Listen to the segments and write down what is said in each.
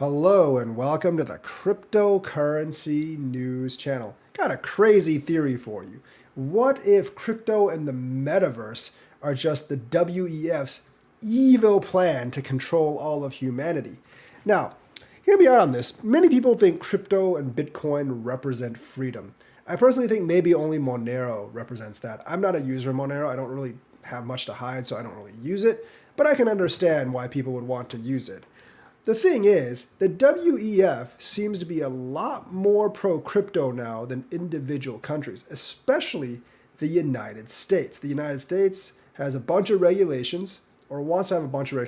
Hello and welcome to the Cryptocurrency News Channel. Got a crazy theory for you. What if crypto and the metaverse are just the WEF's evil plan to control all of humanity? Now, hear me out on this. Many people think crypto and Bitcoin represent freedom. I personally think maybe only Monero represents that. I'm not a user of Monero. I don't really have much to hide, so I don't really use it, but I can understand why people would want to use it. The thing is, the WEF seems to be a lot more pro crypto now than individual countries, especially the United States. The United States has a bunch of regulations, or wants to have a bunch of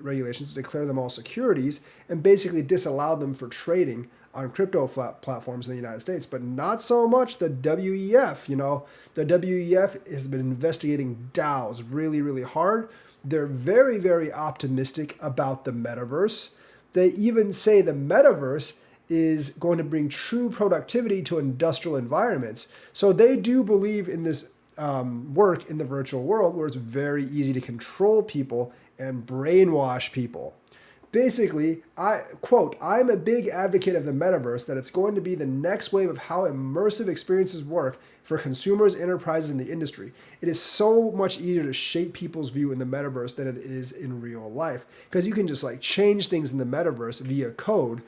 regulations to declare them all securities and basically disallow them for trading on crypto platforms in the United States, but not so much the WEF. The WEF has been investigating DAOs really, really hard. They're very, very optimistic about the metaverse. They even say the metaverse is going to bring true productivity to industrial environments. So they do believe in this work in the virtual world where it's very easy to control people and brainwash people. Basically, I'm a big advocate of the metaverse, that it's going to be the next wave of how immersive experiences work for consumers, enterprises, and the industry. It is so much easier to shape people's view in the metaverse than it is in real life, because you can just change things in the metaverse via code,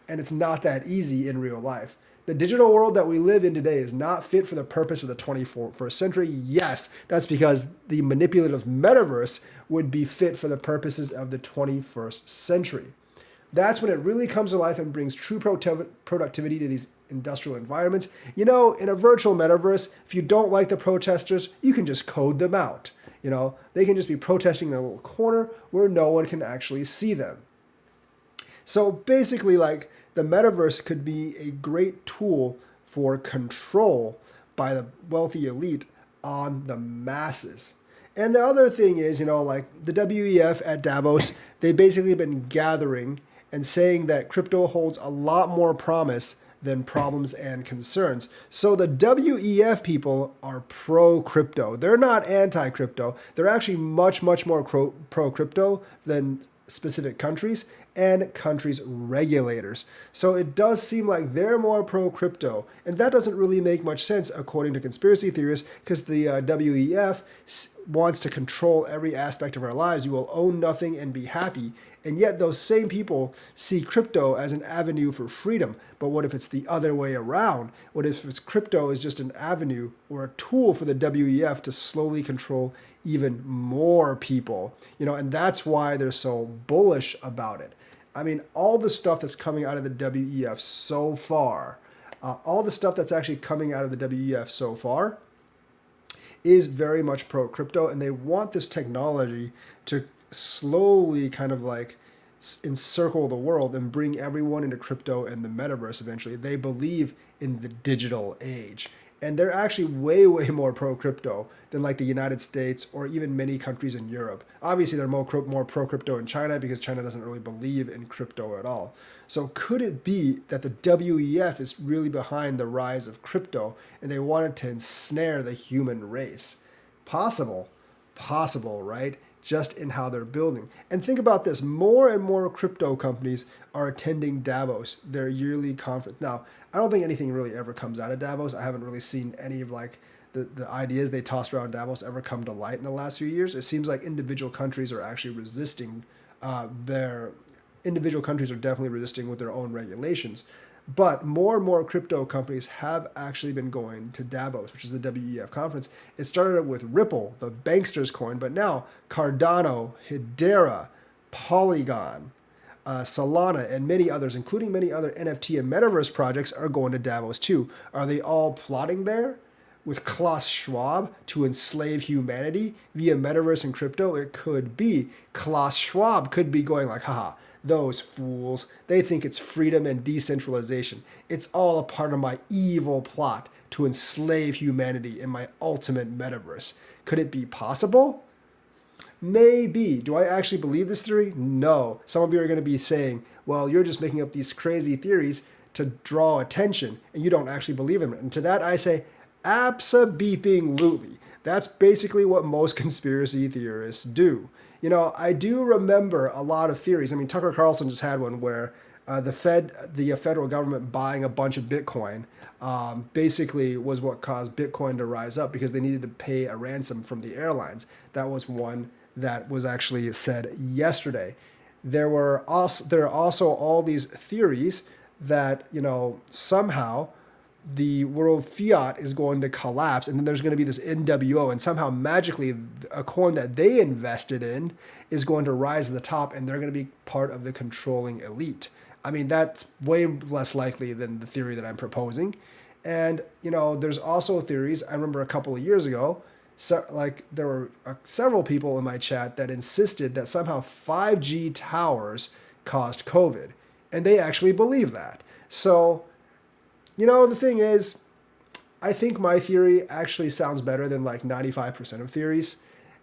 and it's not that easy in real life. The digital world that we live in today is not fit for the purpose of the 21st century. Yes, that's because the manipulative metaverse would be fit for the purposes of the 21st century. That's when it really comes to life and brings true productivity to these industrial environments. In a virtual metaverse, if you don't like the protesters, you can just code them out. They can just be protesting in a little corner where no one can actually see them. So basically, the metaverse could be a great tool for control by the wealthy elite on the masses. And the other thing is, the WEF at Davos, they basically have been gathering and saying that crypto holds a lot more promise than problems and concerns. So the WEF people are pro-crypto. They're not anti-crypto. They're actually much, much more pro-crypto than specific countries and countries' regulators. So it does seem like they're more pro-crypto. And that doesn't really make much sense according to conspiracy theorists, because the WEF wants to control every aspect of our lives. You will own nothing and be happy. And yet those same people see crypto as an avenue for freedom. But what if it's the other way around? What if crypto is just an avenue or a tool for the WEF to slowly control even more people? And that's why they're so bullish about it. I mean, all the stuff that's coming out of the WEF so far, all the stuff that's actually coming out of the WEF so far is very much pro-crypto, and they want this technology to slowly kind of encircle the world and bring everyone into crypto and the metaverse eventually. They believe in the digital age. And they're actually way, way more pro-crypto than the United States or even many countries in Europe. Obviously, they're more pro-crypto in China because China doesn't really believe in crypto at all. So could it be that the WEF is really behind the rise of crypto and they wanted to ensnare the human race? Possible, right? Just in how they're building. And think about this, more and more crypto companies are attending Davos, their yearly conference. Now, I don't think anything really ever comes out of Davos. I haven't really seen any of the ideas they tossed around Davos ever come to light in the last few years. It seems like individual countries are actually resisting individual countries are definitely resisting with their own regulations. But more and more crypto companies have actually been going to Davos, which is the WEF conference. It started with Ripple, the bankster's coin, but now Cardano, Hedera, Polygon, Solana, and many others, including many other NFT and metaverse projects, are going to Davos too. Are they all plotting there with Klaus Schwab to enslave humanity via metaverse and crypto? It could be. Klaus Schwab could be going haha, those fools, they think it's freedom and decentralization. It's all a part of my evil plot to enslave humanity in my ultimate metaverse. Could it be possible? Maybe. Do I actually believe this theory? No. Some of you are going to be saying, well, you're just making up these crazy theories to draw attention and you don't actually believe in it. And to that I say, abso-beeping-lutely. That's basically what most conspiracy theorists do. I do remember a lot of theories. I mean, Tucker Carlson just had one where the federal government buying a bunch of Bitcoin, basically was what caused Bitcoin to rise up because they needed to pay a ransom from the airlines. That was one that was actually said yesterday. There are also all these theories that, somehow the world fiat is going to collapse, and then there's going to be this NWO, and somehow magically a coin that they invested in is going to rise to the top, and they're going to be part of the controlling elite. I mean, that's way less likely than the theory that I'm proposing. And, there's also theories. I remember a couple of years ago, there were several people in my chat that insisted that somehow 5G towers caused COVID. And they actually believe that. So, the thing is, I think my theory actually sounds better than like 95% of theories.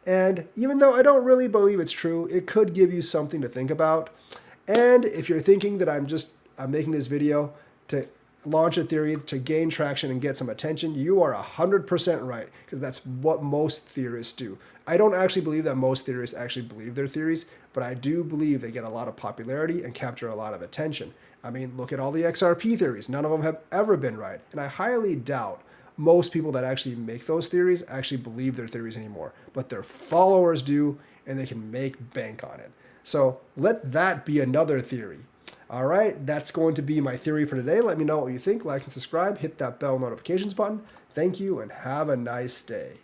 And even though I don't really believe it's true, it could give you something to think about. And if you're thinking that I'm making this video to launch a theory to gain traction and get some attention, you are 100% right, because that's what most theorists do. I don't actually believe that most theorists actually believe their theories, but I do believe they get a lot of popularity and capture a lot of attention. I mean, look at all the XRP theories. None of them have ever been right. And I highly doubt most people that actually make those theories actually believe their theories anymore, but their followers do, and they can make bank on it. So let that be another theory. All right, that's going to be my theory for today. Let me know what you think. Like and subscribe. Hit that bell notifications button. Thank you, and have a nice day.